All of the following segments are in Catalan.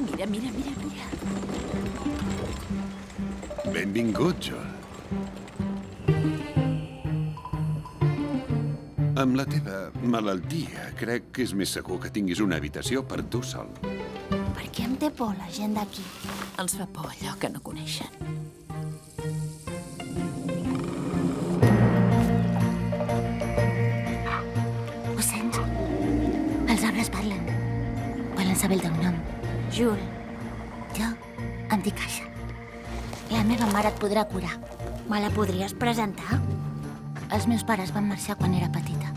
Mira, mira, mira, mira. Benvingut, Joel. Amb la teva malaltia, crec que és més segur que tinguis una habitació per tu sol. Per què em té por la gent d'aquí? Els fa por allò que no coneixen. Ho sents? Els arbres parlen. Volen saber el teu nom. Jules. Jo em dic Asha. La meva mare et podrà curar. Me la podries presentar? Els meus pares van marxar quan era petita.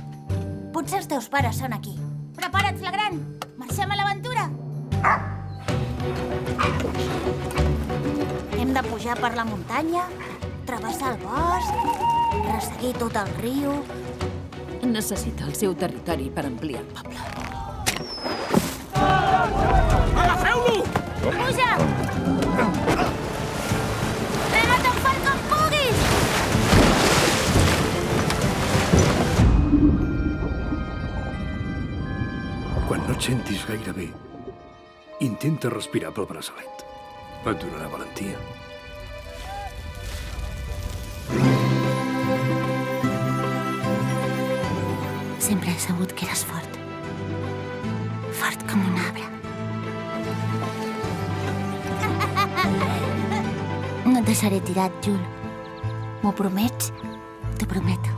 Potser els teus pares són aquí. Prepara't, Flagrant! Marxem a l'aventura! Hem de pujar per la muntanya, travessar el bosc, resseguir tot el riu... Necessita el seu territori per ampliar el poble. Agafeu-lo! Puja! Rema tan fort com puguis! Quan no et sentis gaire bé, intenta respirar pel braçalet. Et donarà valentia. Sempre he sabut que eres fort. Fort com un arbre. No et deixaré tirat, Jules. M'ho promets? T'ho prometo.